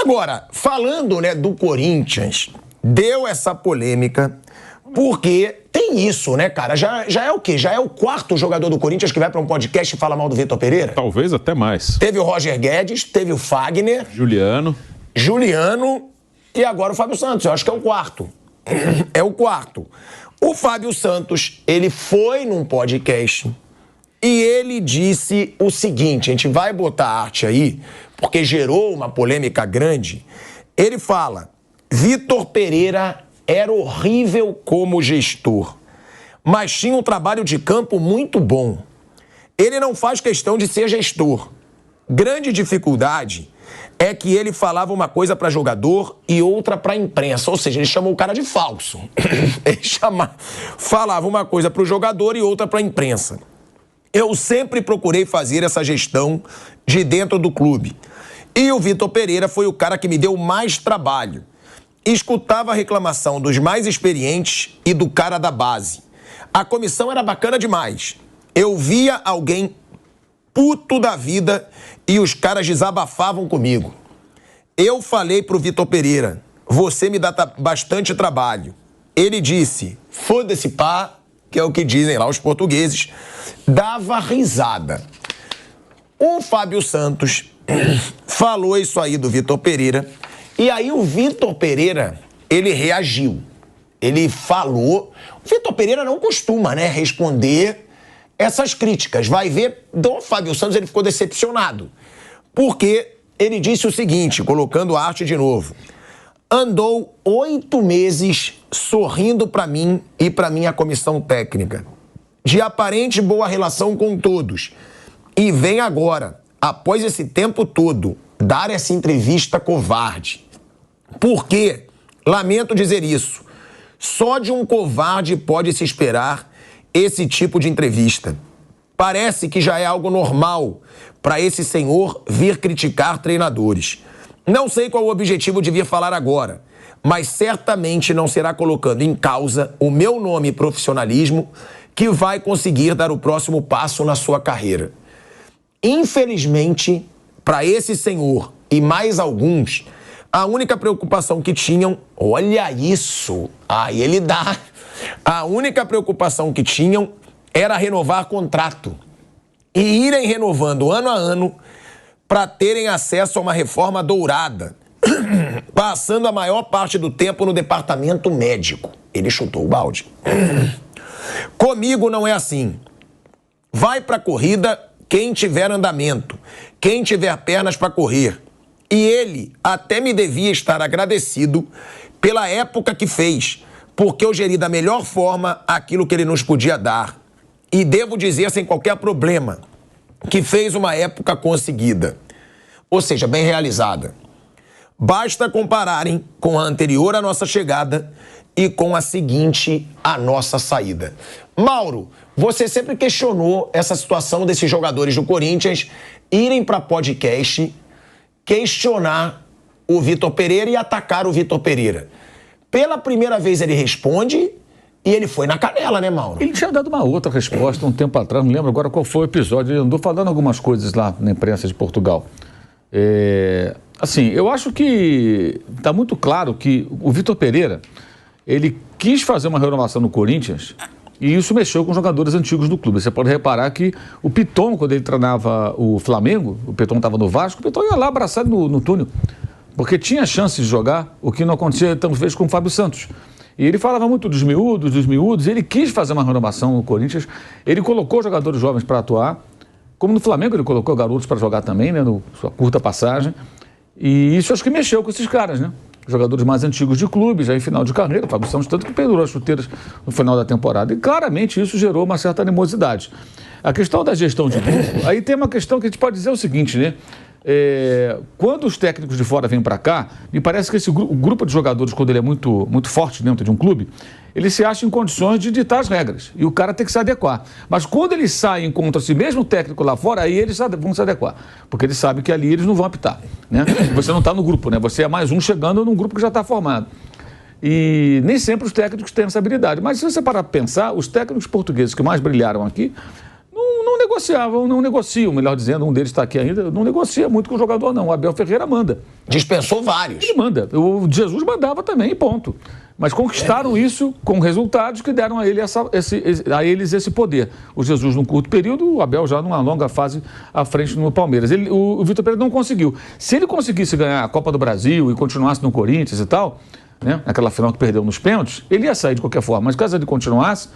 Agora, falando, né, do Corinthians, deu essa polêmica, porque tem isso, né, cara? Já é o quê? Já é o quarto jogador do Corinthians que vai para um podcast e fala mal do Vitor Pereira? Talvez até mais. Teve o Roger Guedes, teve o Fagner. Juliano e agora o Fábio Santos. Eu acho que é o quarto. É o quarto. O Fábio Santos, ele foi num podcast e ele disse o seguinte, a gente vai botar a arte aí, porque gerou uma polêmica grande. Ele fala, Vitor Pereira era horrível como gestor, mas tinha um trabalho de campo muito bom. Ele não faz questão de ser gestor. Grande dificuldade é que ele falava uma coisa para jogador e outra para imprensa. Ou seja, ele chamou o cara de falso. Ele falava uma coisa para o jogador e outra para a imprensa. Eu sempre procurei fazer essa gestão de dentro do clube. E o Vitor Pereira foi o cara que me deu mais trabalho. Escutava a reclamação dos mais experientes e do cara da base. A comissão era bacana demais. Eu via alguém puto da vida e os caras desabafavam comigo. Eu falei pro Vitor Pereira, você me dá bastante trabalho. Ele disse, foda-se pá, que é o que dizem lá os portugueses, dava risada. O Fábio Santos falou isso aí do Vitor Pereira e aí o Vitor Pereira, ele reagiu. Ele falou... O Vitor Pereira não costuma, né, responder essas críticas. Vai ver, do Fábio Santos ele ficou decepcionado. Porque ele disse o seguinte, colocando a arte de novo. Andou 8 meses sorrindo para mim e para minha comissão técnica. De aparente boa relação com todos. E vem agora, após esse tempo todo, dar essa entrevista covarde. Por quê? Lamento dizer isso. Só de um covarde pode se esperar esse tipo de entrevista. Parece que já é algo normal para esse senhor vir criticar treinadores. Não sei qual o objetivo de vir falar agora, mas certamente não será colocando em causa o meu nome e profissionalismo que vai conseguir dar o próximo passo na sua carreira. Infelizmente, para esse senhor e mais alguns, a única preocupação que tinham, olha isso, aí ele dá... A única preocupação que tinham era renovar contrato e irem renovando ano a ano para terem acesso a uma reforma dourada, passando a maior parte do tempo no departamento médico. Ele chutou o balde. Comigo não é assim. Vai para a corrida quem tiver andamento, quem tiver pernas para correr. E ele até me devia estar agradecido pela época que fez, porque eu geri da melhor forma aquilo que ele nos podia dar. E devo dizer sem qualquer problema que fez uma época conseguida. Ou seja, bem realizada. Basta compararem com a anterior à nossa chegada e com a seguinte à nossa saída. Mauro, você sempre questionou essa situação desses jogadores do Corinthians irem para podcast, questionar o Vitor Pereira e atacar o Vitor Pereira. Pela primeira vez ele responde e ele foi na canela, né, Mauro? Ele tinha dado uma outra resposta um tempo atrás, não lembro agora qual foi o episódio. Ele andou falando algumas coisas lá na imprensa de Portugal. Assim, eu acho que está muito claro que o Vitor Pereira, ele quis fazer uma renovação no Corinthians e isso mexeu com os jogadores antigos do clube. Você pode reparar que o Piton, quando ele treinava o Flamengo, o Piton estava no Vasco, o Piton ia lá abraçado no túnel. Porque tinha chance de jogar, o que não acontecia talvez com o Fábio Santos. E ele falava muito dos miúdos, ele quis fazer uma renovação no Corinthians, ele colocou jogadores jovens para atuar, como no Flamengo ele colocou garotos para jogar também, né, na sua curta passagem, e isso acho que mexeu com esses caras, né? Jogadores mais antigos de clube, já em final de carreira, o Fábio Santos tanto que pendurou as chuteiras no final da temporada, e claramente isso gerou uma certa animosidade. A questão da gestão de grupo, aí tem uma questão que a gente pode dizer o seguinte, né? Quando os técnicos de fora vêm para cá, me parece que o grupo de jogadores, quando ele é muito, muito forte dentro de um clube, ele se acha em condições de ditar as regras e o cara tem que se adequar. Mas quando ele sai e encontra esse mesmo técnico lá fora, aí eles vão se adequar, porque eles sabem que ali eles não vão apitar, né? Você não está no grupo, né? Você é mais um chegando num grupo que já está formado. E nem sempre os técnicos têm essa habilidade. Mas se você parar para pensar, os técnicos portugueses que mais brilharam aqui não não negociavam, não negociam, melhor dizendo, um deles está aqui ainda, não negocia muito com o jogador, não. O Abel Ferreira manda. Dispensou vários. Ele manda. O Jesus mandava também, e ponto. Mas conquistaram isso com resultados que deram a eles esse poder. O Jesus num curto período, o Abel já numa longa fase à frente no Palmeiras. O Vitor Pereira não conseguiu. Se ele conseguisse ganhar a Copa do Brasil e continuasse no Corinthians e tal, né, naquela final que perdeu nos pênaltis, ele ia sair de qualquer forma. Mas caso ele continuasse,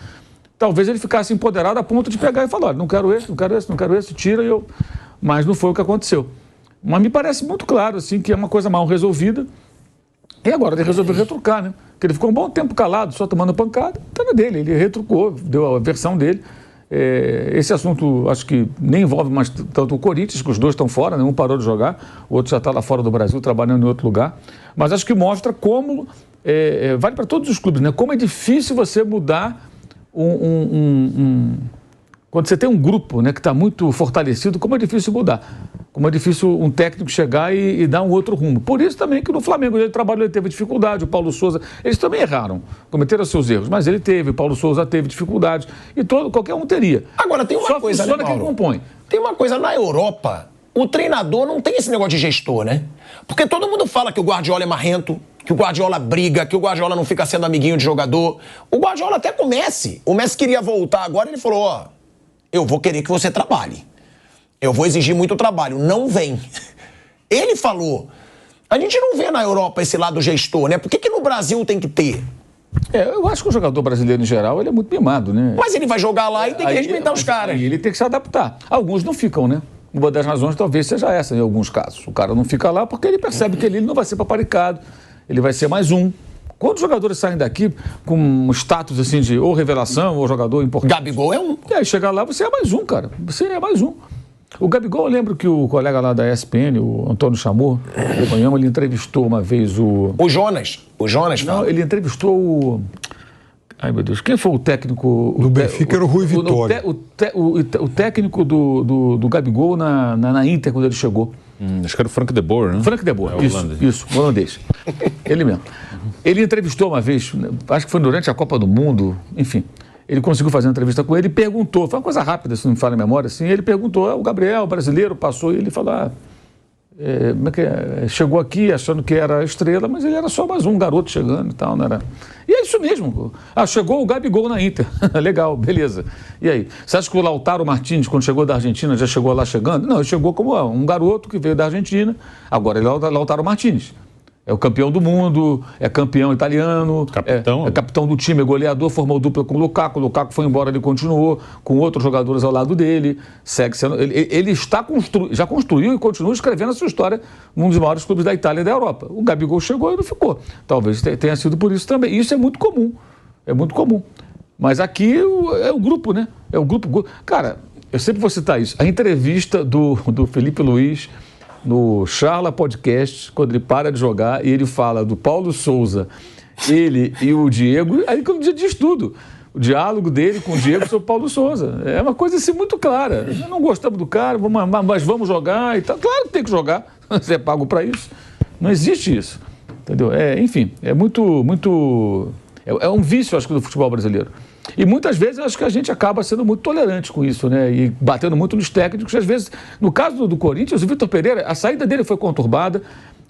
talvez ele ficasse empoderado a ponto de pegar e falar, olha, não quero esse, tira eu. Mas não foi o que aconteceu. Mas me parece muito claro, assim, que é uma coisa mal resolvida. E agora ele resolveu retrucar, né? Porque ele ficou um bom tempo calado, só tomando pancada, tá na dele. Ele retrucou, deu a versão dele. Esse assunto, acho que nem envolve mais tanto o Corinthians, que os dois estão fora, né? Um parou de jogar, o outro já está lá fora do Brasil, trabalhando em outro lugar. Mas acho que mostra como, vale para todos os clubes, né? Como é difícil você mudar quando você tem um grupo, né, que está muito fortalecido, como é difícil mudar. Como é difícil um técnico chegar e dar um outro rumo. Por isso também que no Flamengo ele trabalhou, ele teve dificuldade, o Paulo Souza, eles também erraram, cometeram seus erros, mas ele teve, o Paulo Souza teve dificuldade e qualquer um teria. Agora tem uma coisa, né, Paulo? Quem compõe. Tem uma coisa, na Europa, o treinador não tem esse negócio de gestor, né? Porque todo mundo fala que o Guardiola é marrento, que o Guardiola briga, que o Guardiola não fica sendo amiguinho de jogador. O Guardiola até com o Messi. O Messi queria voltar agora, ele falou, ó, eu vou querer que você trabalhe. Eu vou exigir muito trabalho. Não vem. Ele falou. A gente não vê na Europa esse lado gestor, né? Por que no Brasil tem que ter? Eu acho que o jogador brasileiro, em geral, ele é muito mimado, né? Mas ele vai jogar lá e tem que respeitar os caras. Aí ele tem que se adaptar. Alguns não ficam, né? Uma das razões talvez seja essa, em alguns casos. O cara não fica lá porque ele percebe que ele não vai ser paparicado. Ele vai ser mais um. Quantos jogadores saem daqui com um status assim de ou revelação ou jogador importante? Gabigol é um. E aí chega lá, você é mais um, cara. Você é mais um. O Gabigol, eu lembro que o colega lá da ESPN, o Antônio Chamor, ele entrevistou uma vez o Jonas. O Jonas, não, ele entrevistou o... Ai, meu Deus, quem foi o técnico... Do Benfica era o Rui Vitória. O técnico do Gabigol na Inter, quando ele chegou. Acho que era o Frank de Boer, né? Frank de Boer, isso, holandês. Ele mesmo. Ele entrevistou uma vez, acho que foi durante a Copa do Mundo, enfim... Ele conseguiu fazer uma entrevista com ele e perguntou, foi uma coisa rápida, se não me falha a memória, assim, ele perguntou, o Gabriel, brasileiro, passou, e ele falou, como é que é? Chegou aqui achando que era estrela, mas ele era só mais um garoto chegando e tal, não era... E é isso mesmo, chegou o Gabigol na Inter, legal, beleza. E aí, você acha que o Lautaro Martínez, quando chegou da Argentina, já chegou lá chegando? Não, ele chegou como um garoto que veio da Argentina, agora ele é o Lautaro Martínez. É o campeão do mundo, é campeão italiano, é capitão do time, é goleador, formou dupla com o Lukaku foi embora, ele continuou com outros jogadores ao lado dele, segue sendo... Ele já construiu e continua escrevendo a sua história num dos maiores clubes da Itália e da Europa. O Gabigol chegou e não ficou. Talvez tenha sido por isso também. Isso é muito comum, Mas aqui é o grupo, né? É o grupo... Cara, eu sempre vou citar isso. A entrevista do Felipe Luiz... no Charla Podcast, quando ele para de jogar e ele fala do Paulo Souza, ele e o Diego, aí que ele diz tudo. O diálogo dele com o Diego sobre o Paulo Souza. É uma coisa assim muito clara. Não gostamos do cara, mas vamos jogar e tal. Claro que tem que jogar, você é pago para isso. Não existe isso. Entendeu? Enfim, é muito... É um vício, acho que, do futebol brasileiro. E muitas vezes acho que a gente acaba sendo muito tolerante com isso, né? E batendo muito nos técnicos. Às vezes, no caso do Corinthians, o Vitor Pereira, a saída dele foi conturbada.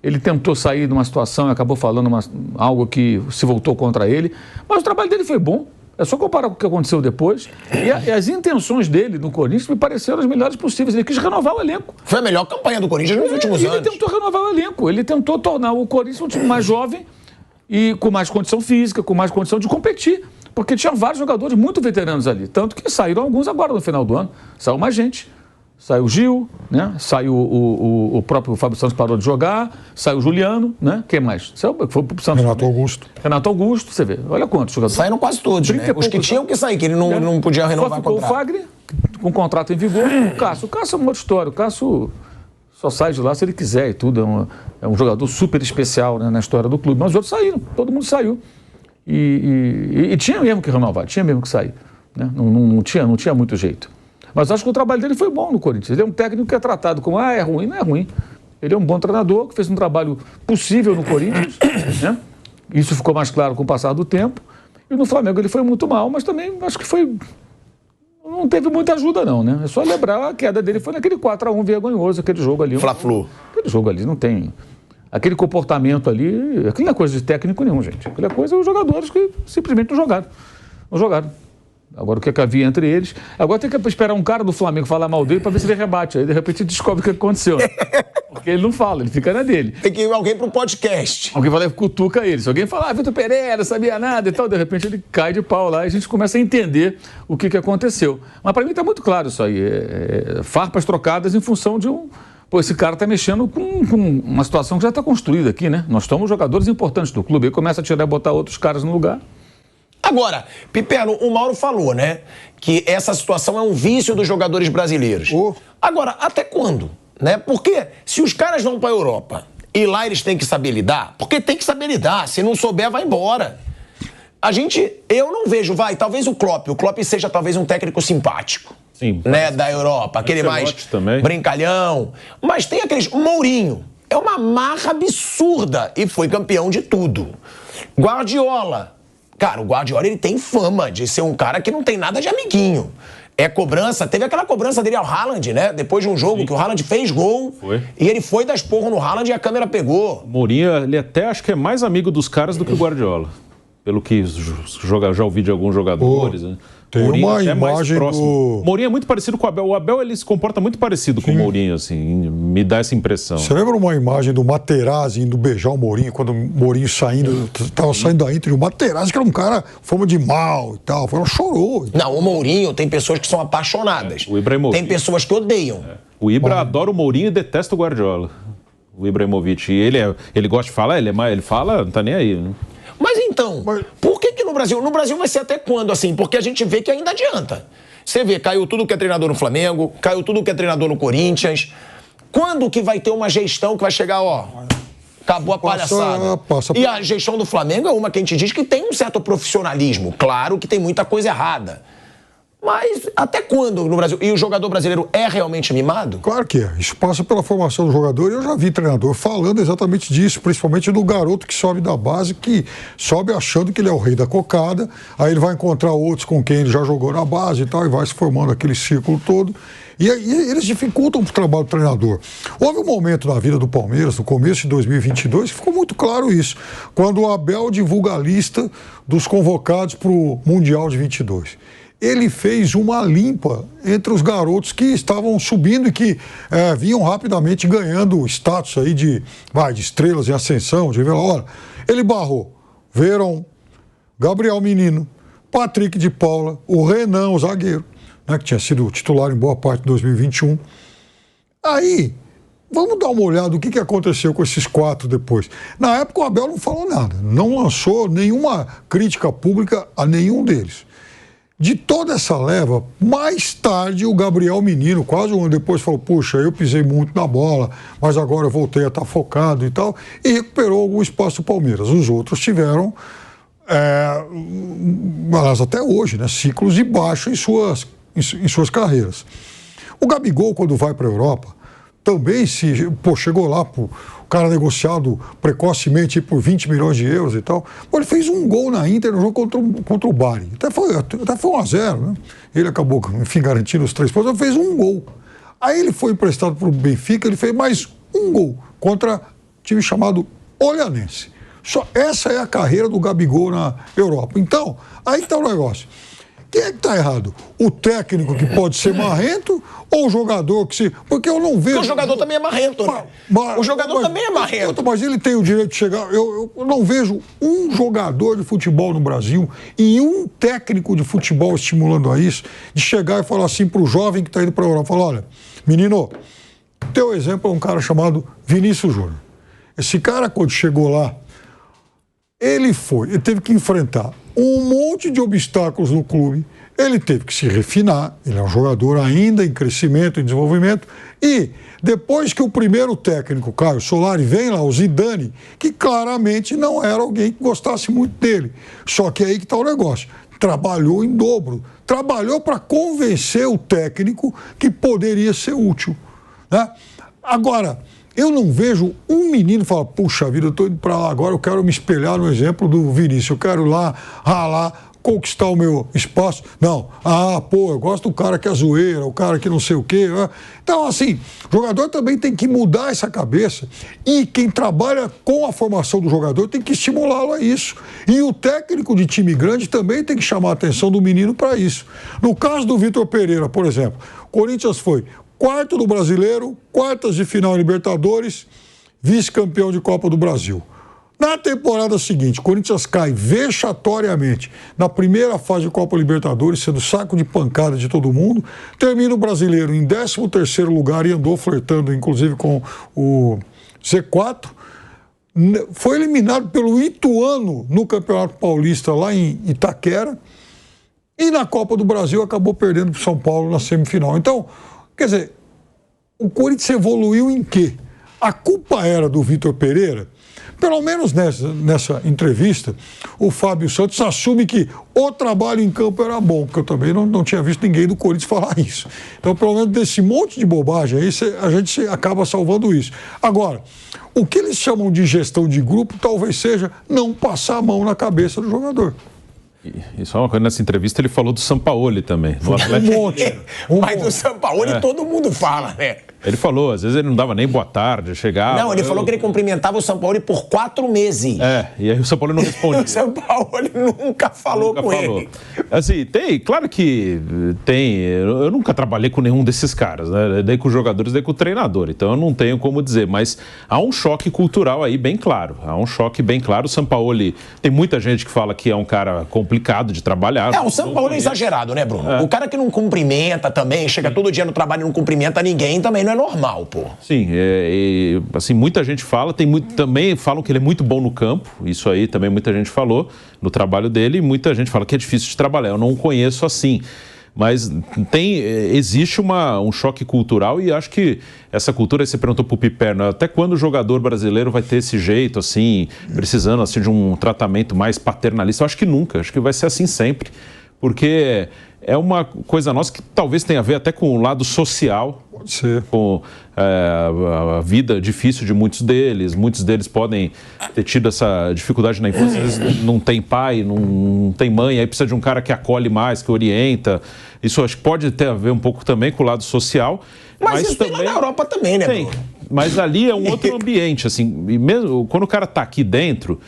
Ele tentou sair de uma situação e acabou falando algo que se voltou contra ele. Mas o trabalho dele foi bom. É só comparar com o que aconteceu depois. E as intenções dele no Corinthians me pareceram as melhores possíveis. Ele quis renovar o elenco. Foi a melhor campanha do Corinthians nos últimos anos. Ele tentou renovar o elenco. Ele tentou tornar o Corinthians um time mais jovem e com mais condição física, com mais condição de competir. Porque tinha vários jogadores muito veteranos ali. Tanto que saíram alguns agora no final do ano. Saiu mais gente. Saiu o Gil, né? Saiu o próprio Fábio Santos, parou de jogar. Saiu o Juliano, né? Quem mais? Foi pro Santos. Renato Augusto, você vê. Olha quantos jogadores. Saíram quase todos, né? Os que tinham que sair, que ele não podia renovar o contrato. O Fagner, com o contrato em vigor. O Cássio é uma outra história. O Cássio só sai de lá se ele quiser e tudo. É um jogador super especial, né, na história do clube. Mas os outros saíram. Todo mundo saiu. E tinha mesmo que renovar, tinha mesmo que sair. Né? Não tinha muito jeito. Mas acho que o trabalho dele foi bom no Corinthians. Ele é um técnico que é tratado como, é ruim, não é ruim. Ele é um bom treinador, que fez um trabalho possível no Corinthians. Né? Isso ficou mais claro com o passar do tempo. E no Flamengo ele foi muito mal, mas também acho que foi... Não teve muita ajuda, não, né? É só lembrar a queda dele foi naquele 4-1 vergonhoso, aquele jogo ali. Fla-Flu. Aquele jogo ali não tem... Aquele comportamento ali, aquilo não é coisa de técnico nenhum, gente. Aquilo é coisa dos jogadores que simplesmente não jogaram. Não jogaram. Agora o que havia entre eles... Agora tem que esperar um cara do Flamengo falar mal dele para ver se ele rebate. Aí de repente descobre o que aconteceu. Porque ele não fala, ele fica na dele. Tem que ir alguém pro podcast. Alguém vai lá e cutuca ele. Se alguém falar, Vitor Pereira, não sabia nada e tal, de repente ele cai de pau lá e a gente começa a entender o que aconteceu. Mas para mim está muito claro isso aí. Farpas trocadas em função de um... Pô, esse cara está mexendo com uma situação que já está construída aqui, né? Nós somos jogadores importantes do clube. Aí começa a tirar e botar outros caras no lugar. Agora, Piperno, o Mauro falou, né? Que essa situação é um vício dos jogadores brasileiros. Agora, até quando? Né? Porque se os caras vão para a Europa e lá eles têm que saber lidar, porque tem que saber lidar, se não souber, vai embora. Eu não vejo, talvez o Klopp seja talvez um técnico simpático. Sim, né, da Europa, aquele mais também. Brincalhão. Mas tem aqueles... O Mourinho é uma marra absurda e foi campeão de tudo. Guardiola. Cara, o Guardiola ele tem fama de ser um cara que não tem nada de amiguinho. É cobrança, teve aquela cobrança dele ao Haaland, né? Depois de um jogo que o Haaland fez gol. E ele foi dar esporro no Haaland e a câmera pegou. O Mourinho, ele até acho que é mais amigo dos caras do que o Guardiola. Pelo que já ouvi de alguns jogadores, né? Tem Mourinho uma imagem do... Mourinho é muito parecido com o Abel. O Abel, ele se comporta muito parecido com o Mourinho, assim. Me dá essa impressão. Você lembra uma imagem do Materazzi indo beijar o Mourinho, quando o Mourinho estava saindo da Inter, e o Materazzi, que era um cara, fama de mal e tal, chorou. Não, o Mourinho tem pessoas que são apaixonadas. O Ibrahimovic. Tem pessoas que odeiam. O Ibra adora o Mourinho e detesta o Guardiola. O Ibrahimovic. E ele gosta de falar, ele fala, não tá nem aí, né? Mas então, por que no Brasil? No Brasil vai ser até quando, assim? Porque a gente vê que ainda adianta. Você vê, caiu tudo que é treinador no Flamengo, caiu tudo que é treinador no Corinthians. Quando que vai ter uma gestão que vai chegar, acabou a palhaçada? E a gestão do Flamengo é uma que a gente diz que tem um certo profissionalismo. Claro que tem muita coisa errada. Mas até quando no Brasil? E o jogador brasileiro é realmente mimado? Claro que é. Isso passa pela formação do jogador. E eu já vi treinador falando exatamente disso, principalmente do garoto que sobe da base, que sobe achando que ele é o rei da cocada. Aí ele vai encontrar outros com quem ele já jogou na base e tal, e vai se formando aquele círculo todo. E aí eles dificultam o trabalho do treinador. Houve um momento na vida do Palmeiras, no começo de 2022, que ficou muito claro isso. Quando o Abel divulga a lista dos convocados para o Mundial de 22. Ele fez uma limpa entre os garotos que estavam subindo e que vinham rapidamente ganhando status aí de estrelas em ascensão, de olha, ele barrou Verón, Gabriel Menino, Patrick de Paula, o Renan, o zagueiro, né, que tinha sido titular em boa parte de 2021. Aí, vamos dar uma olhada do que aconteceu com esses 4 depois. Na época o Abel não falou nada, não lançou nenhuma crítica pública a nenhum deles. De toda essa leva, mais tarde o Gabriel Menino, quase um ano depois, falou, puxa, eu pisei muito na bola, mas agora eu voltei a estar focado e tal, e recuperou algum espaço do Palmeiras. Os outros tiveram, mas até hoje, né, ciclos de baixo em suas carreiras. O Gabigol, quando vai para a Europa, também chegou lá, o cara negociado precocemente por 20 milhões de euros e tal. Ele fez um gol na Inter no jogo contra o Bari. Até foi 1-0, né? Ele acabou, enfim, garantindo os 3 pontos, ele fez um gol. Aí ele foi emprestado para o Benfica, ele fez mais um gol contra um time chamado Olhanense. Essa é a carreira do Gabigol na Europa. Então, aí está o negócio. Quem é que está errado? O técnico, que pode ser marrento, ou o jogador que se... Porque eu não vejo... Porque o jogador também é marrento, né? O jogador também é marrento. Mas ele tem o direito de chegar... Eu não vejo um jogador de futebol no Brasil e um técnico de futebol estimulando a isso, de chegar e falar assim para o jovem que está indo para a Europa, falar, olha, menino, teu exemplo é um cara chamado Vinícius Júnior. Esse cara, quando chegou lá, ele teve que enfrentar um monte de obstáculos no clube, ele teve que se refinar, ele é um jogador ainda em crescimento, em desenvolvimento, e depois que o primeiro técnico, Caio Solari, vem lá, o Zidane, que claramente não era alguém que gostasse muito dele, só que é aí que está o negócio, trabalhou em dobro, trabalhou para convencer o técnico que poderia ser útil, né? Agora, eu não vejo um menino falar, puxa vida, eu estou indo para lá agora, eu quero me espelhar no exemplo do Vinícius, eu quero lá ralar conquistar o meu espaço. Não. Eu gosto do cara que é zoeira, o cara que não sei o quê. Então, assim, o jogador também tem que mudar essa cabeça. E quem trabalha com a formação do jogador tem que estimulá-lo a isso. E o técnico de time grande também tem que chamar a atenção do menino para isso. No caso do Vitor Pereira, por exemplo, o Corinthians foi quarto do Brasileiro, quartas de final em Libertadores, vice-campeão de Copa do Brasil. Na temporada seguinte, o Corinthians cai vexatoriamente na primeira fase de Copa Libertadores, sendo saco de pancada de todo mundo. Termina o Brasileiro em 13º lugar e andou flertando, inclusive, com o Z4. Foi eliminado pelo Ituano no Campeonato Paulista, lá em Itaquera. E na Copa do Brasil acabou perdendo para o São Paulo na semifinal. Então, quer dizer, o Corinthians evoluiu em quê? A culpa era do Vitor Pereira? Pelo menos nessa entrevista, o Fábio Santos assume que o trabalho em campo era bom, porque eu também não tinha visto ninguém do Corinthians falar isso. Então, pelo menos desse monte de bobagem aí, a gente acaba salvando isso. Agora, o que eles chamam de gestão de grupo talvez seja não passar a mão na cabeça do jogador. E só uma coisa, nessa entrevista ele falou do Sampaoli também. Um monte. Mas do Sampaoli todo mundo fala, né? Ele falou, às vezes ele não dava nem boa tarde, chegava... Não, ele falou que ele cumprimentava o Sampaoli por 4 meses. E aí o Sampaoli não respondia. O Sampaoli nunca falou com ele. Assim, claro que tem... Eu nunca trabalhei com nenhum desses caras, né? Nem com os jogadores, nem com o treinador. Então eu não tenho como dizer, mas há um choque cultural aí bem claro. Há um choque bem claro. O Sampaoli... Tem muita gente que fala que é um cara complicado de trabalhar. O Sampaoli é exagerado, né, Bruno? O cara que não cumprimenta também, chega todo dia no trabalho e não cumprimenta ninguém, também não é normal, pô. Sim, assim, muita gente fala, também falam que ele é muito bom no campo, isso aí também muita gente falou no trabalho dele, e muita gente fala que é difícil de trabalhar, eu não o conheço assim, mas existe um choque cultural e acho que essa cultura, você perguntou pro Piperno, até quando o jogador brasileiro vai ter esse jeito, assim, precisando assim, de um tratamento mais paternalista? Eu acho que nunca, acho que vai ser assim sempre, porque é uma coisa nossa que talvez tenha a ver até com o lado social, com a vida difícil de muitos deles podem ter tido essa dificuldade na infância, às vezes não tem pai, não tem mãe, aí precisa de um cara que acolhe mais, que orienta, isso acho que pode ter a ver um pouco também com o lado social. Mas isso também, tem lá na Europa também, né, Bruno? Mas ali é um outro ambiente, assim, e mesmo quando o cara está aqui dentro,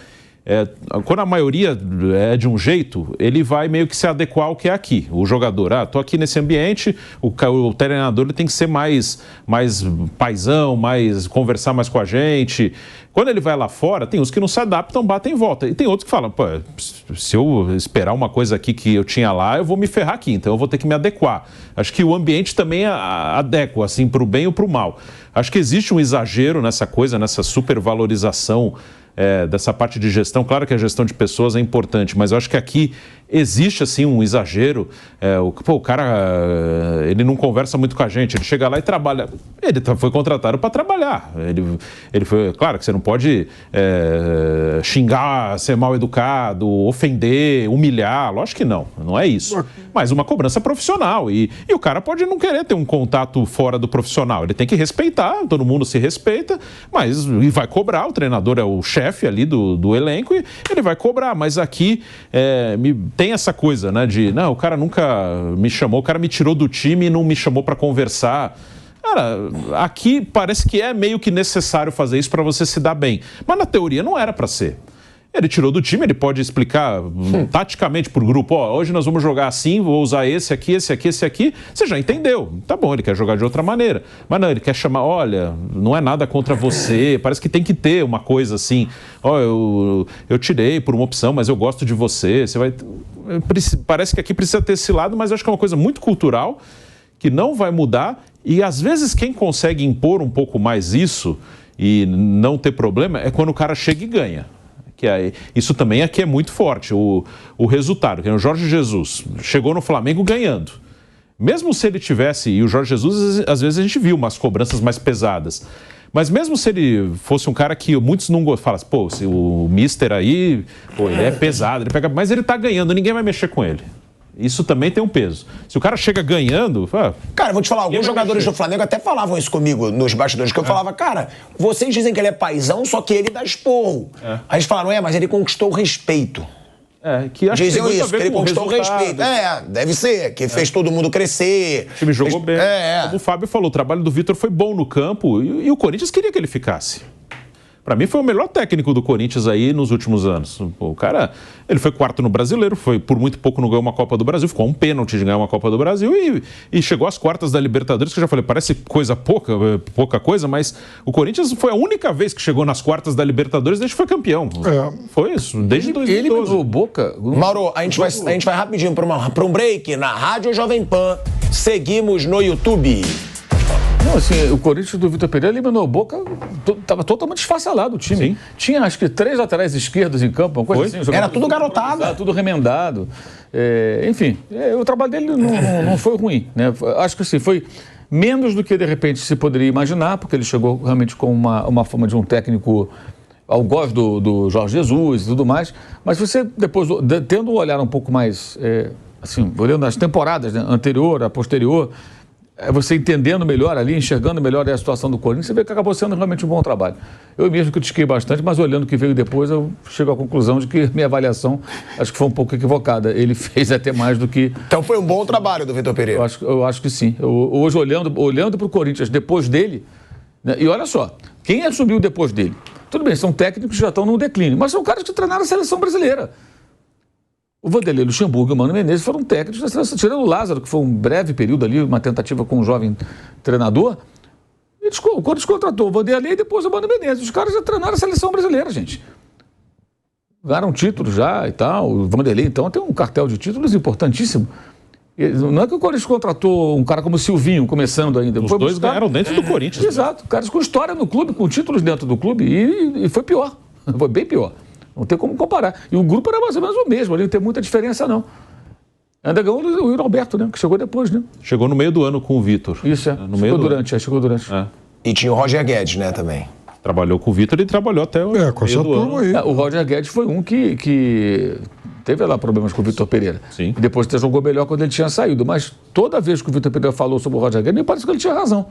quando a maioria é de um jeito, ele vai meio que se adequar ao que é aqui. O jogador, tô aqui nesse ambiente, o treinador ele tem que ser mais paizão, conversar mais com a gente. Quando ele vai lá fora, tem uns que não se adaptam, batem em volta. E tem outros que falam, se eu esperar uma coisa aqui que eu tinha lá, eu vou me ferrar aqui, então eu vou ter que me adequar. Acho que o ambiente também adequa, assim, para o bem ou para o mal. Acho que existe um exagero nessa coisa, nessa supervalorização dessa parte de gestão. Claro que a gestão de pessoas é importante, mas eu acho que aqui existe assim um exagero. O cara, ele não conversa muito com a gente, ele chega lá e trabalha. Ele foi contratado para trabalhar. Ele foi, claro que você não pode xingar, ser mal educado, ofender, humilhar, lógico que não é isso. Mas uma cobrança profissional e o cara pode não querer ter um contato fora do profissional, ele tem que respeitar, todo mundo se respeita, mas e vai cobrar, o treinador é o chefe ali do elenco e ele vai cobrar, mas aqui tem essa coisa, né, o cara nunca me chamou, o cara me tirou do time e não me chamou para conversar. Cara, aqui parece que é meio que necessário fazer isso para você se dar bem, mas na teoria não era para ser. Ele tirou do time, ele pode explicar taticamente pro grupo, hoje nós vamos jogar assim, vou usar esse aqui, você já entendeu, tá bom, ele quer jogar de outra maneira, mas não, ele quer chamar, olha, não é nada contra você, parece que tem que ter uma coisa assim, eu tirei por uma opção, mas eu gosto de você, parece que aqui precisa ter esse lado, mas eu acho que é uma coisa muito cultural, que não vai mudar, e às vezes quem consegue impor um pouco mais isso, e não ter problema, é quando o cara chega e ganha. Isso também aqui é muito forte, o resultado, que é o Jorge Jesus chegou no Flamengo ganhando. Mesmo se ele tivesse, e o Jorge Jesus, às vezes a gente viu umas cobranças mais pesadas, mas mesmo se ele fosse um cara que muitos não gostam, fala, se o mister aí, ele é pesado, mas ele tá ganhando, ninguém vai mexer com ele. Isso também tem um peso. Se o cara chega ganhando... Cara, vou te falar, alguns jogadores do Flamengo até falavam isso comigo nos bastidores, que eu falava, cara, vocês dizem que ele é paizão, só que ele dá esporro. Aí eles falaram, mas ele conquistou o respeito. Diziam isso, que ele conquistou o respeito. Deve ser, que fez todo mundo crescer. O time jogou bem. Como o Fábio falou, o trabalho do Vitor foi bom no campo e o Corinthians queria que ele ficasse. Para mim foi o melhor técnico do Corinthians aí nos últimos anos. O cara, ele foi quarto no Brasileiro, por muito pouco não ganhou uma Copa do Brasil, ficou a um pênalti de ganhar uma Copa do Brasil e chegou às quartas da Libertadores, que eu já falei, parece pouca coisa, mas o Corinthians foi a única vez que chegou nas quartas da Libertadores desde que foi campeão. Foi isso, desde 2012. Ele mandou Boca... Mauro, a gente vai rapidinho para um break na Rádio Jovem Pan. Seguimos no YouTube. Não, assim, o Corinthians do Vitor Pereira eliminou o Boca, estava totalmente esfacelado o time. Sim. Tinha, acho que, 3 laterais esquerdos em campo, uma coisa assim. Era tudo garotado. Tudo remendado. Enfim, o trabalho dele não foi ruim, né? Acho que, assim, foi menos do que, de repente, se poderia imaginar, porque ele chegou realmente com uma forma de um técnico ao gosto do Jorge Jesus e tudo mais. Mas você, depois, tendo um olhar um pouco mais, assim, olhando as temporadas, né, anterior, a posterior... você entendendo melhor ali, enxergando melhor a situação do Corinthians, você vê que acabou sendo realmente um bom trabalho. Eu mesmo critiquei bastante, mas olhando o que veio depois, eu chego à conclusão de que minha avaliação acho que foi um pouco equivocada. Ele fez até mais do que... Então foi um bom trabalho do Vitor Pereira. Eu acho que sim. Hoje, olhando para o Corinthians depois dele, né, e olha só, quem assumiu depois dele? Tudo bem, são técnicos que já estão no declínio, mas são caras que treinaram a seleção brasileira. O Vanderlei Luxemburgo e o Mano Menezes foram técnicos da seleção, tirando o Lázaro, que foi um breve período ali, uma tentativa com um jovem treinador. O Corinthians contratou o Vanderlei e depois o Mano Menezes. Os caras já treinaram a seleção brasileira, gente. Ganharam títulos já e tal. O Vanderlei, então, tem um cartel de títulos importantíssimo. Não é que o Corinthians contratou um cara como o Silvinho, começando ainda. Os dois ganharam dentro do Corinthians. Exato. Caras com história no clube, com títulos dentro do clube. E foi pior. Foi bem pior. Não tem como comparar. E o grupo era mais ou menos o mesmo, ali não tem muita diferença, não. Ainda ganhou o Yuri Alberto, né? Que chegou depois, né? Chegou no meio do ano com o Vitor. Isso, chegou durante. E tinha o Roger Guedes, né, também. Trabalhou com o Vitor e trabalhou até o com essa turma aí. O Roger Guedes foi um que teve lá problemas com o Vitor Pereira. Sim. E depois até jogou melhor quando ele tinha saído. Mas toda vez que o Vitor Pereira falou sobre o Roger Guedes, me parece que ele tinha razão.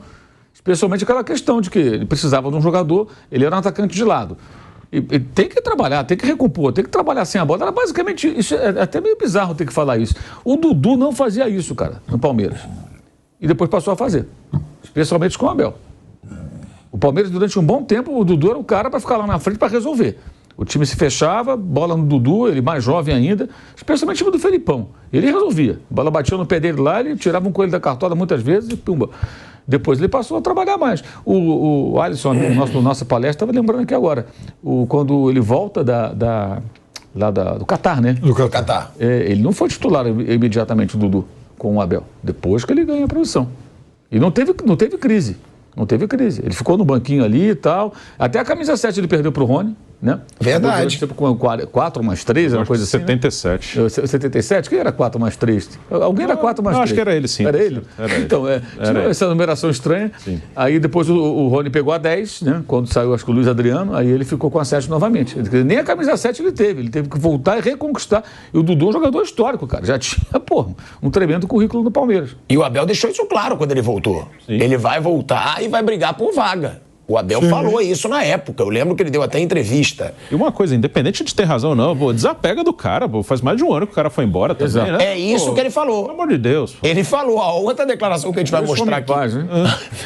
Especialmente aquela questão de que ele precisava de um jogador, ele era um atacante de lado. E tem que trabalhar, tem que recompor, tem que trabalhar sem a bola. Era basicamente isso. É até meio bizarro ter que falar isso. O Dudu não fazia isso, cara, no Palmeiras. E depois passou a fazer. Especialmente com o Abel. O Palmeiras, durante um bom tempo, o Dudu era o cara para ficar lá na frente para resolver. O time se fechava, bola no Dudu, ele mais jovem ainda, especialmente o time do Felipão. Ele resolvia. A bola batia no pé dele lá, ele tirava um coelho da cartola muitas vezes e pumba. Depois ele passou a trabalhar mais. O Alisson, no nossa palestra, estava lembrando aqui agora, quando ele volta do Catar, né? Do Catar. Ele não foi titular imediatamente, o Dudu, com o Abel. Depois que ele ganha a produção. E não teve crise. Não teve crise. Ele ficou no banquinho ali e tal. Até a camisa 7 ele perdeu para o Rony, né? Verdade. Sempre com 4 mais 3, uma coisa assim. 77. Né? 77? Quem era 4 mais 3? Alguém era 4 mais 3? Acho que era ele, sim. Era ele? Então, tinha essa numeração estranha. Sim. Aí depois o Rony pegou a 10, né? Quando saiu, acho que o Luiz Adriano, aí ele ficou com a 7 novamente. Nem a camisa 7 ele teve que voltar e reconquistar. E o Dudu é um jogador histórico, cara. Já tinha, um tremendo currículo no Palmeiras. E o Abel deixou isso claro quando ele voltou. Sim. Ele vai voltar e vai brigar por vaga. O Abel falou isso na época. Eu lembro que ele deu até entrevista. E uma coisa, independente de ter razão ou não, desapega do cara. Faz mais de um ano que o cara foi embora também, exato, né? É isso que ele falou. Pelo amor de Deus. Ele falou. A outra declaração que a gente vai mostrar aqui.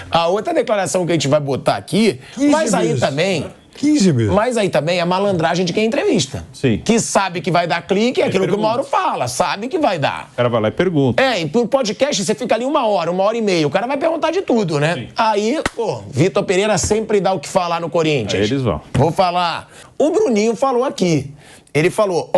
A outra declaração que a gente vai botar aqui. Mas aí também... 15 meses. Mas aí também é a malandragem de quem entrevista. Sim. Que sabe que vai dar clique, é aquilo que o Mauro fala, sabe que vai dar. O cara vai lá e pergunta. E pro podcast você fica ali 1 hora e meia, o cara vai perguntar de tudo, né? Sim. Aí, Vitor Pereira sempre dá o que falar no Corinthians. Aí eles vão. Vou falar. O Bruninho falou aqui. Ele falou,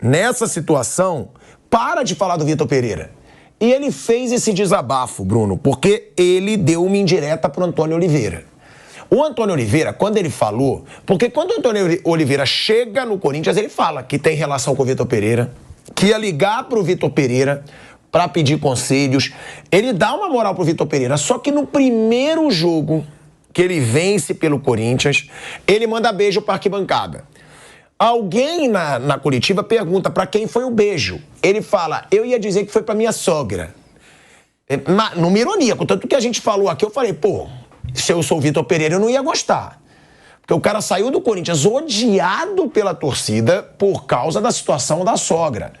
nessa situação, para de falar do Vitor Pereira. E ele fez esse desabafo, Bruno, porque ele deu uma indireta pro Antônio Oliveira. O Antônio Oliveira, quando ele falou... Porque quando o Antônio Oliveira chega no Corinthians, ele fala que tem relação com o Vitor Pereira, que ia ligar pro Vitor Pereira para pedir conselhos. Ele dá uma moral pro Vitor Pereira, só que no primeiro jogo que ele vence pelo Corinthians, ele manda beijo pra arquibancada. Alguém na coletiva pergunta para quem foi o beijo. Ele fala, eu ia dizer que foi pra minha sogra. Numa ironia, com tanto que a gente falou aqui, eu falei, se eu sou o Vitor Pereira, eu não ia gostar. Porque o cara saiu do Corinthians odiado pela torcida por causa da situação da sogra.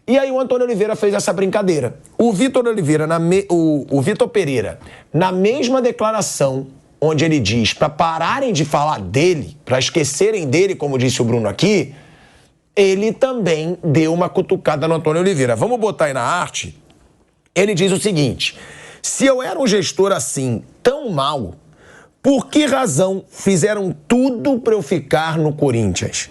E aí o Antônio Oliveira fez essa brincadeira. O Vitor Pereira, na mesma declaração, onde ele diz para pararem de falar dele, para esquecerem dele, como disse o Bruno aqui, ele também deu uma cutucada no Antônio Oliveira. Vamos botar aí na arte. Ele diz o seguinte: se eu era um gestor assim, tão mau, por que razão fizeram tudo para eu ficar no Corinthians?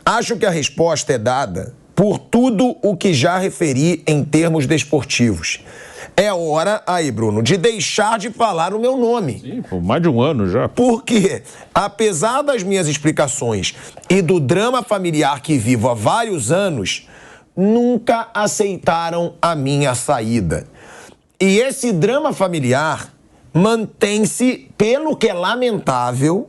Acho que a resposta é dada por tudo o que já referi em termos desportivos. É hora, aí, Bruno, de deixar de falar o meu nome. Sim, por mais de um ano já. Porque, apesar das minhas explicações e do drama familiar que vivo há vários anos, nunca aceitaram a minha saída. E esse drama familiar mantém-se, pelo que é lamentável,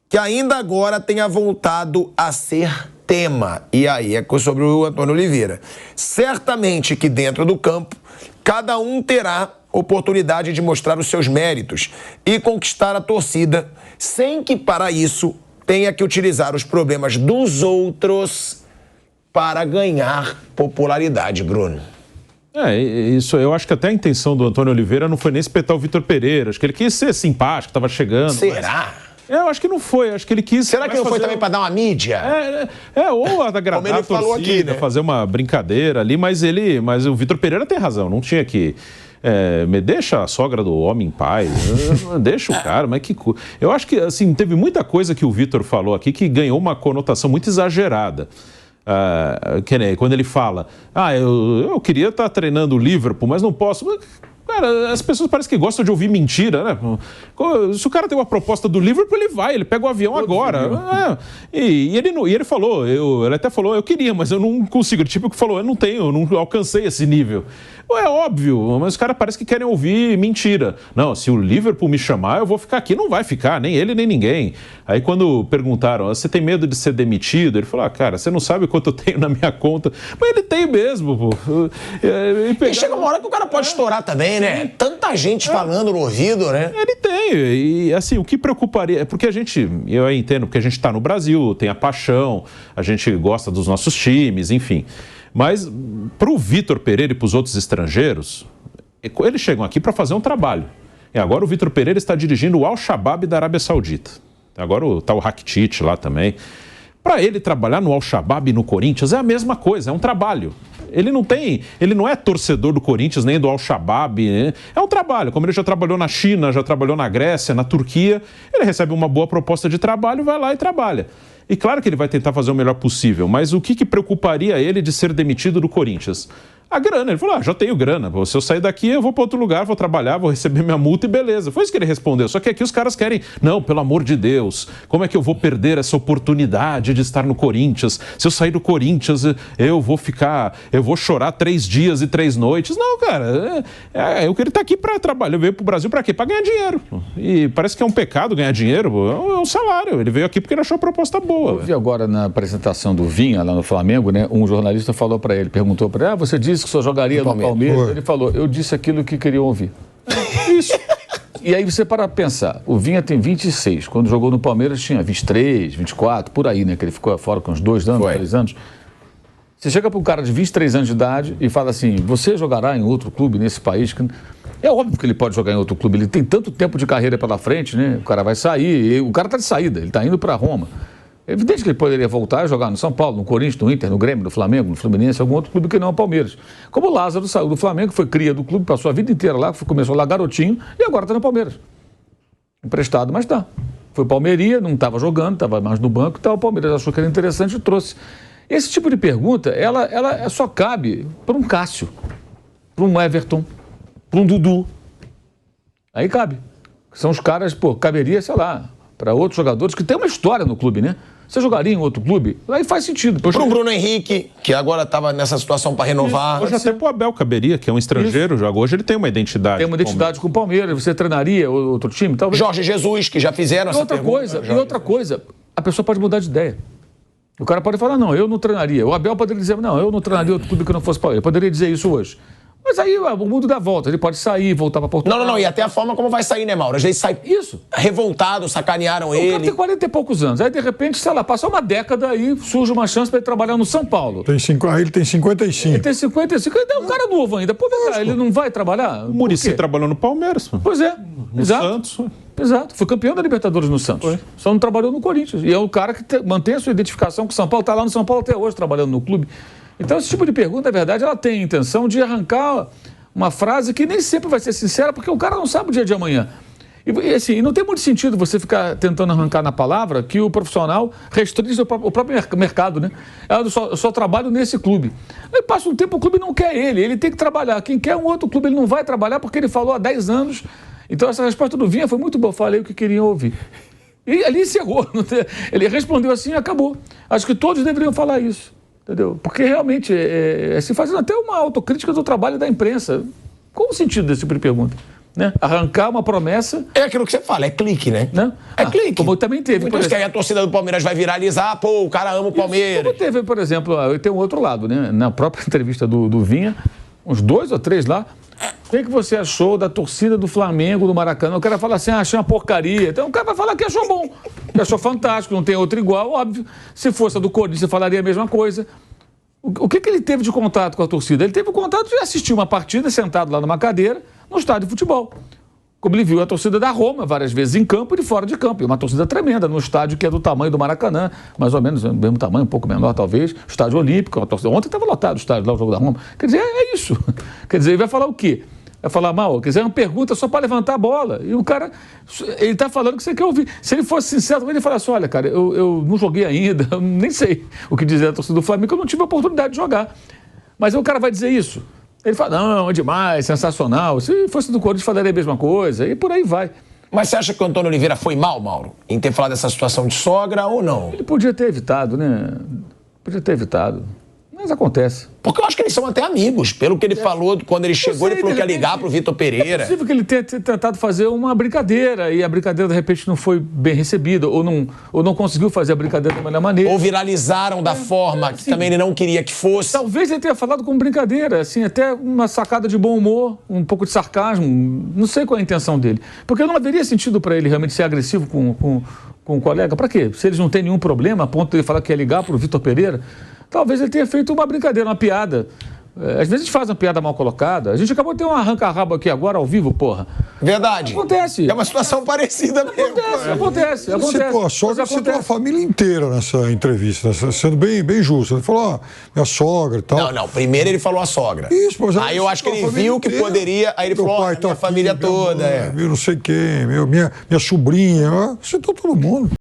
que ainda agora tenha voltado a ser tema. E aí é sobre o Antônio Oliveira. Certamente que dentro do campo, cada um terá oportunidade de mostrar os seus méritos e conquistar a torcida, sem que para isso tenha que utilizar os problemas dos outros para ganhar popularidade, Bruno. Isso, eu acho que até a intenção do Antônio Oliveira não foi nem espetar o Vitor Pereira. Acho que ele quis ser simpático, estava chegando. Será? Eu acho que não foi, acho que ele quis... Será que não foi também para dar uma mídia? Ou agradar a torcida, aqui, né? Fazer uma brincadeira ali, mas o Vitor Pereira tem razão, não tinha que... me deixa a sogra do homem em paz, deixa o cara, mas que... Eu acho que, assim, teve muita coisa que o Vitor falou aqui que ganhou uma conotação muito exagerada. Quando ele fala, eu queria estar treinando o Liverpool, mas não posso... Cara, as pessoas parecem que gostam de ouvir mentira, né? Se o cara tem uma proposta do Liverpool, ele pega o avião agora. E ele falou, ele até falou, eu queria, mas eu não consigo. Ele tipo que falou, eu não alcancei esse nível. É óbvio, mas os caras parecem que querem ouvir mentira. Não, se o Liverpool me chamar, eu vou ficar aqui. Não vai ficar, nem ele, nem ninguém. Aí quando perguntaram, você tem medo de ser demitido? Ele falou, cara, você não sabe quanto eu tenho na minha conta. Mas ele tem mesmo, pô. E chega uma hora que o cara pode estourar também, né? Tanta gente falando no ouvido, né? Ele tem. E assim, o que preocuparia... Porque eu entendo, porque a gente está no Brasil, tem a paixão, a gente gosta dos nossos times, enfim... Mas para o Vitor Pereira e para os outros estrangeiros, eles chegam aqui para fazer um trabalho. E agora o Vitor Pereira está dirigindo o Al-Shabaab da Arábia Saudita. Agora está o Rakitic lá também. Para ele trabalhar no Al-Shabaab e no Corinthians é a mesma coisa, é um trabalho. Ele não é torcedor do Corinthians nem do Al-Shabaab, né? É um trabalho. Como ele já trabalhou na China, já trabalhou na Grécia, na Turquia, ele recebe uma boa proposta de trabalho, vai lá e trabalha. E claro que ele vai tentar fazer o melhor possível, mas o que preocuparia ele de ser demitido do Corinthians? A grana. Ele falou, já tenho grana. Se eu sair daqui, eu vou para outro lugar, vou trabalhar, vou receber minha multa e beleza. Foi isso que ele respondeu. Só que aqui os caras querem, não, pelo amor de Deus, como é que eu vou perder essa oportunidade de estar no Corinthians? Se eu sair do Corinthians, eu vou chorar 3 dias e 3 noites. Não, cara, eu queria estar aqui para trabalhar. Ele veio para o Brasil para quê? Para ganhar dinheiro. E parece que é um pecado ganhar dinheiro, é um salário. Ele veio aqui porque ele achou a proposta boa. Eu vi agora na apresentação do Vinha, lá no Flamengo, né? Um jornalista falou para ele, perguntou para ele, você disse que só jogaria no Palmeiras. Ele falou, eu disse aquilo que queriam ouvir. Isso. E aí você para pensar, o Vinha tem 26, quando jogou no Palmeiras tinha 23, 24, por aí, né? Que ele ficou fora com uns 2 anos, 3 anos. Você chega para um cara de 23 anos de idade e fala assim, você jogará em outro clube nesse país? É óbvio que ele pode jogar em outro clube, ele tem tanto tempo de carreira pela frente, né? O cara vai sair, o cara está de saída, ele está indo para Roma. É evidente que ele poderia voltar a jogar no São Paulo, no Corinthians, no Inter, no Grêmio, no Flamengo, no Fluminense, algum outro clube que não é o Palmeiras. Como o Lázaro saiu do Flamengo, foi cria do clube, passou a vida inteira lá, começou lá garotinho e agora está no Palmeiras. Emprestado, mas está. Foi Palmeiria, não estava jogando, estava mais no banco e tal. O Palmeiras achou que era interessante e trouxe. Esse tipo de pergunta, ela só cabe para um Cássio, para um Everton, para um Dudu. Aí cabe. São os caras, caberia, sei lá, para outros jogadores que têm uma história no clube, né? Você jogaria em outro clube? Aí faz sentido. Para o Bruno Henrique, que agora estava nessa situação para renovar. Hoje até para o Abel caberia, que é um estrangeiro, joga. Hoje ele tem uma identidade. Tem uma identidade com o Palmeiras. Você treinaria outro time? Talvez. Jorge Jesus, que já fizeram essa pergunta. E outra coisa, a pessoa pode mudar de ideia. O cara pode falar, não, eu não treinaria. O Abel poderia dizer, não, eu não treinaria outro clube que não fosse Palmeiras. Ele poderia dizer isso hoje. Mas aí o mundo dá volta, ele pode sair, voltar para Portugal. Não, e até a forma como vai sair, né, Mauro? Às vezes sai revoltado, sacanearam ele. O cara tem 40 e poucos anos, aí de repente, sei lá, passou uma década aí, surge uma chance para ele trabalhar no São Paulo. Ele tem 55. Ele tem 55, ele é um cara novo ainda. Pô, cara, ele não vai trabalhar? O Muricy trabalhou no Palmeiras. Pois é, no Santos. Exato, foi campeão da Libertadores no Santos. Foi. Só não trabalhou no Corinthians. E é um cara que mantém a sua identificação com o São Paulo, está lá no São Paulo até hoje trabalhando no clube. Então esse tipo de pergunta, na verdade, ela tem a intenção de arrancar uma frase que nem sempre vai ser sincera, porque o cara não sabe o dia de amanhã. E assim, não tem muito sentido você ficar tentando arrancar na palavra que o profissional restringe o próprio mercado, né? Eu só trabalho nesse clube. Aí passa um tempo, o clube não quer ele tem que trabalhar. Quem quer um outro clube, ele não vai trabalhar porque ele falou há 10 anos. Então essa resposta do Vinha foi muito boa, falei o que queriam ouvir. E ali encerrou. Ele respondeu assim e acabou. Acho que todos deveriam falar isso, entendeu? Porque realmente, se fazendo até uma autocrítica do trabalho da imprensa. Qual o sentido desse tipo de pergunta? Né? Arrancar uma promessa... É aquilo que você fala, é clique, né? É clique. Como também teve, por exemplo, que aí a torcida do Palmeiras vai viralizar, pô, o cara ama o Palmeiras. Como teve, por exemplo, tem um outro lado, né? Na própria entrevista do Vinha, uns 2 ou 3 lá, o que você achou da torcida do Flamengo, do Maracanã? O cara fala assim, achei uma porcaria. Então o cara vai falar que achou bom, que achou fantástico, não tem outro igual, óbvio. Se fosse a do Corinthians, você falaria a mesma coisa. O que ele teve de contato com a torcida? Ele teve o contato de assistir uma partida sentado lá numa cadeira no estádio de futebol. Como ele viu a torcida da Roma várias vezes em campo e de fora de campo. E uma torcida tremenda no estádio que é do tamanho do Maracanã, mais ou menos, do mesmo tamanho, um pouco menor talvez. Estádio Olímpico, a torcida. Ontem estava lotado o estádio lá, o jogo da Roma. Quer dizer, é isso. Quer dizer, ele vai falar o quê? Vai falar mal, quer dizer, é uma pergunta só para levantar a bola. E o cara, ele está falando o que você quer ouvir. Se ele fosse sincero, ele falasse, olha, cara, eu não joguei ainda, eu nem sei o que dizer da torcida do Flamengo, eu não tive a oportunidade de jogar. Mas aí o cara vai dizer isso. Ele fala, não, é demais, sensacional. Se fosse do Corinthians, falaria a mesma coisa, e por aí vai. Mas você acha que o Antônio Oliveira foi mal, Mauro, em ter falado dessa situação de sogra ou não? Ele podia ter evitado, né? Podia ter evitado. Mas acontece. Porque eu acho que eles são até amigos. Pelo que ele falou, quando ele chegou, ele falou que ia ligar pro Vitor Pereira. É possível que ele tenha tentado fazer uma brincadeira e a brincadeira, de repente, não foi bem recebida ou não conseguiu fazer a brincadeira da melhor maneira. Ou viralizaram da forma que também ele não queria que fosse. Talvez ele tenha falado como brincadeira, assim, até uma sacada de bom humor, um pouco de sarcasmo. Não sei qual é a intenção dele. Porque não haveria sentido para ele realmente ser agressivo com o colega. Para quê? Se eles não têm nenhum problema, a ponto de ele falar que ia ligar pro Vitor Pereira... Talvez ele tenha feito uma brincadeira, uma piada. Às vezes a gente faz uma piada mal colocada. A gente acabou de ter um arranca-rabo aqui agora, ao vivo, porra. Verdade. Acontece. É uma situação parecida mesmo. Acontece. Citou a sogra, citou a família inteira nessa entrevista, sendo bem justo. Ele falou, minha sogra e tal. Não. Primeiro ele falou a sogra. Isso, mas aí eu acho que ele viu que poderia... Aí ele falou, minha família toda. Meu não sei quem, minha sobrinha. Citou todo mundo.